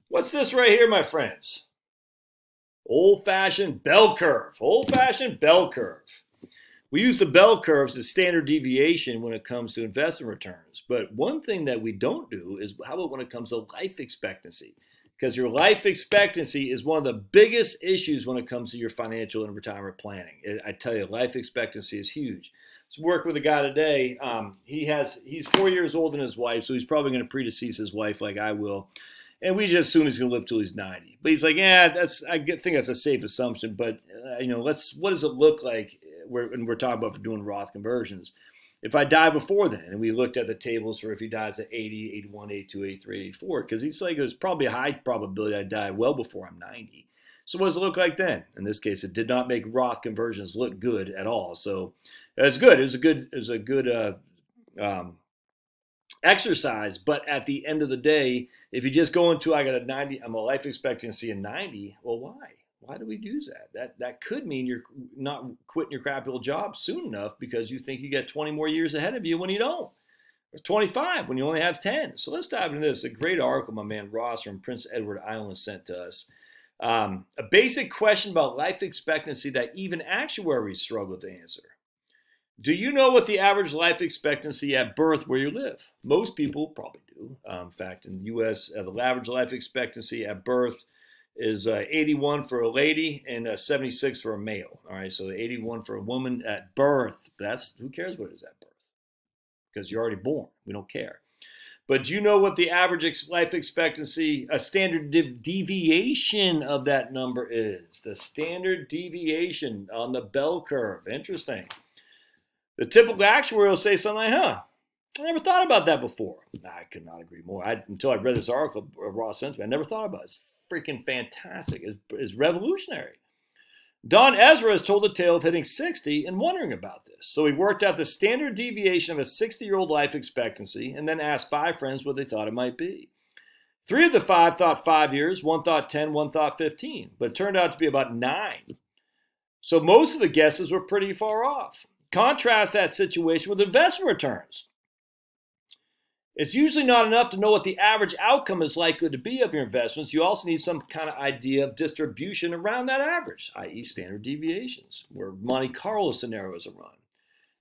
What's this right here, my friends? Old-fashioned bell curve. Old-fashioned bell curve. We use the bell curves as standard deviation when it comes to investment returns. But one thing that we don't do is how about when it comes to life expectancy? Because your life expectancy is one of the biggest issues when it comes to your financial and retirement planning. I tell you, life expectancy is huge. So work with a guy today. He's 4 years older than his wife, so he's probably going to predecease his wife like I will. And we just assume he's going to live till he's 90. But he's like, yeah, I think that's a safe assumption. But what does it look like? We're talking about for doing Roth conversions. If I die before then, and we looked at the tables for if he dies at 80, 81, 82, 83, 84, because he's like, there's probably a high probability I die well before I'm 90. So what does it look like then? In this case, it did not make Roth conversions look good at all. So it's good. It was a good exercise. But at the end of the day, if you just go into, I'm a life expectancy of 90, well, why? Why do we use that? That could mean you're not quitting your crappy old job soon enough because you think you got 20 more years ahead of you when you don't. Or 25 when you only have 10. So let's dive into this. A great article my man Roth from Prince Edward Island sent to us. A basic question about life expectancy that even actuaries struggle to answer. Do you know what the average life expectancy at birth where you live? Most people probably do. In fact, in the U.S., the average life expectancy at birth is 81 for a lady and 76 for a male. All right, so 81 for a woman at birth. Who cares what it is at birth? Because you're already born. We don't care. But do you know what the average life expectancy, a standard deviation of that number is? The standard deviation on the bell curve. Interesting. The typical actuary will say something like, I never thought about that before. I could not agree more. Until I read this article, Roth sent me, I never thought about it. It's freaking fantastic. It's revolutionary. Don Ezra has told the tale of hitting 60 and wondering about this. So he worked out the standard deviation of a 60-year-old life expectancy and then asked 5 friends what they thought it might be. 3 of the 5 thought 5 years, 1 thought 10, 1 thought 15, but it turned out to be about 9. So most of the guesses were pretty far off. Contrast that situation with investment returns. It's usually not enough to know what the average outcome is likely to be of your investments. You also need some kind of idea of distribution around that average, i.e. standard deviations, where Monte Carlo scenarios are run.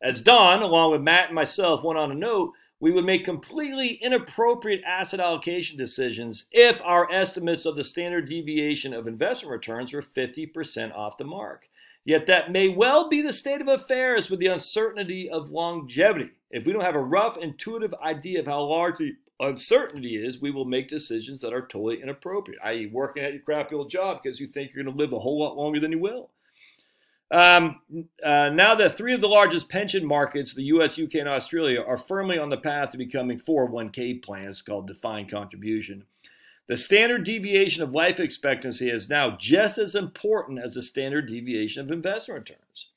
As Don, along with Matt and myself, went on to note, we would make completely inappropriate asset allocation decisions if our estimates of the standard deviation of investment returns were 50% off the mark. Yet that may well be the state of affairs with the uncertainty of longevity. If we don't have a rough, intuitive idea of how large the uncertainty is, we will make decisions that are totally inappropriate, i.e. working at your crappy old job because you think you're going to live a whole lot longer than you will. Now that 3 of the largest pension markets, the US, UK, and Australia, are firmly on the path to becoming 401k plans called defined contribution, the standard deviation of life expectancy is now just as important as the standard deviation of investment returns.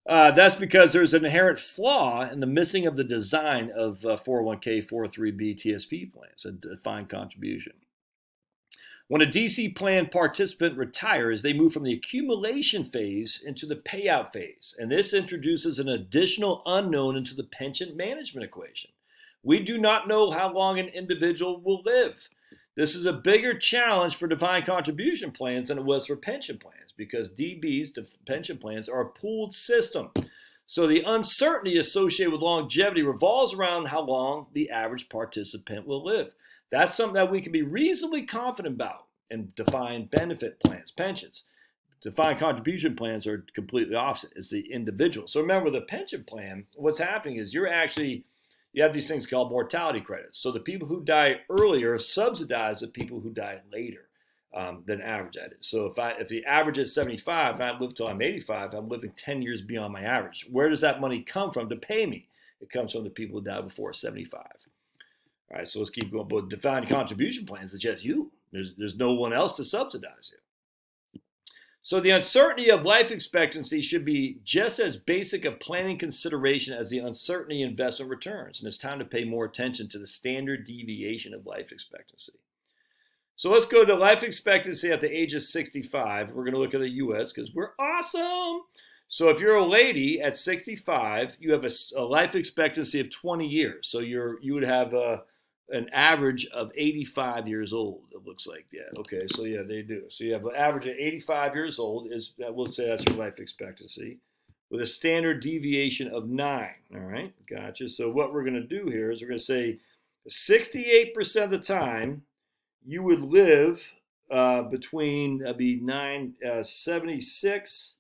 That's because there's an inherent flaw in the missing of the design of 401k, 403b, TSP plans, a defined contribution. When a DC plan participant retires, they move from the accumulation phase into the payout phase, and this introduces an additional unknown into the pension management equation. We do not know how long an individual will live. This is a bigger challenge for defined contribution plans than it was for pension plans because DBs, pension plans, are a pooled system. So the uncertainty associated with longevity revolves around how long the average participant will live. That's something that we can be reasonably confident about in defined benefit plans, pensions. Defined contribution plans are completely opposite. It's the individual. So remember, the pension plan, what's happening is you have these things called mortality credits. So the people who die earlier subsidize the people who die later than average that is. So if the average is 75 and I live till I'm 85, I'm living 10 years beyond my average. Where does that money come from to pay me? It comes from the people who died before 75. All right, so let's keep going. But defined contribution plans, it's just you. There's no one else to subsidize you. So the uncertainty of life expectancy should be just as basic a planning consideration as the uncertainty in investment returns. And it's time to pay more attention to the standard deviation of life expectancy. So let's go to life expectancy at the age of 65. We're going to look at the U.S. because we're awesome. So if you're a lady at 65, you have a life expectancy of 20 years. So you would have an average of 85 years old it looks like. Yeah, okay, so yeah, they do. So you have an average of 85 years old, we'll say that's your life expectancy, with a standard deviation of 9, all right? Gotcha. So what we're going to do here is we're going to say 68% of the time you would live between, that'd be 76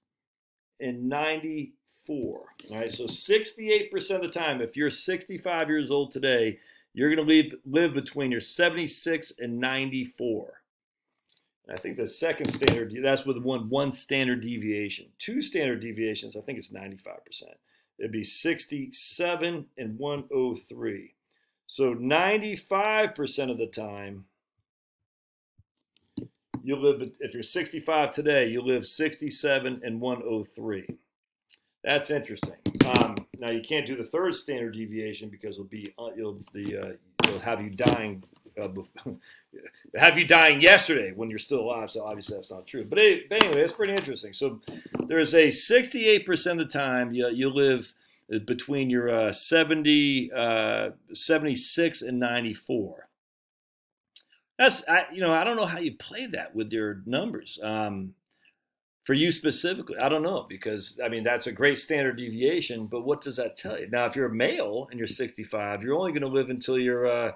and 94. All right, so 68% of the time, if you're 65 years old today, you're going to live between your 76 and 94. And I think the second standard, that's with one standard deviation. 2 standard deviations, I think it's 95%. It'd be 67 and 103. So 95% of the time, you live, if you're 65 today, you live 67 and 103. That's interesting. Now you can't do the third standard deviation because it'll have you dying, yesterday when you're still alive. So obviously that's not true. But anyway, it's pretty interesting. So there's a 68% of the time you live between your 76 and 94. I don't know how you play that with your numbers. For you specifically, I don't know, because I mean that's a great standard deviation, but what does that tell you? Now, if you're a male and you're 65, you're only going to live until you're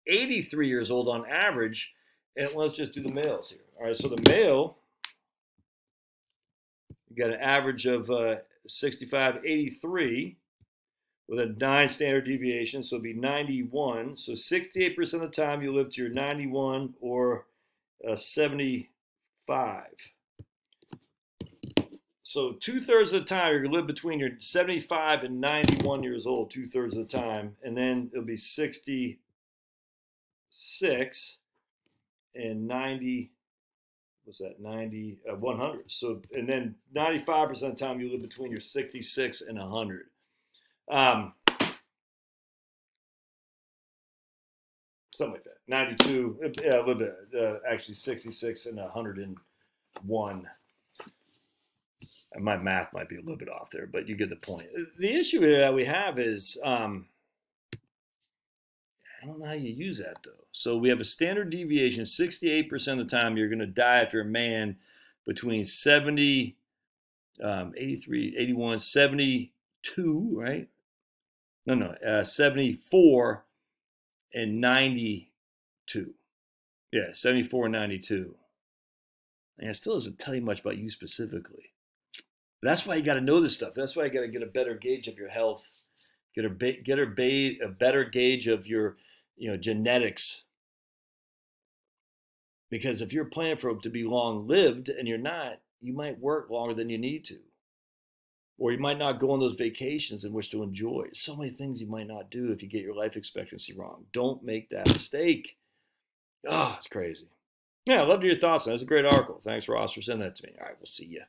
83 years old on average. And let's just do the males here. All right, so the male, you got an average of 65, 83 with a 9 standard deviation, so it'd be 91. So 68% of the time you live to your 91 or 75. So 2/3 of the time you're gonna live between your 75 and 91 years old, 2/3 of the time, and then it'll be 66 and 90. What's that? 100. So and then 95% of the time you live between your 66 and 100. Something like that. 92. Yeah, a little bit. Actually, 66 and 101. My math might be a little bit off there, but you get the point. The issue that we have is, I don't know how you use that, though. So we have a standard deviation. 68% of the time you're going to die if you're a man between 70, 83, 81, 72, right? No, 74 and 92. Yeah, 74 and 92. And it still doesn't tell you much about you specifically. That's why you got to know this stuff. That's why you got to get a better gauge of your health, get a better gauge of your, genetics. Because if you're planning for it to be long-lived and you're not, you might work longer than you need to, or you might not go on those vacations in which to enjoy. So many things you might not do if you get your life expectancy wrong. Don't make that mistake. Oh, it's crazy. Yeah, I loved your thoughts. That was a great article. Thanks, Ross, for sending that to me. All right, we'll see you.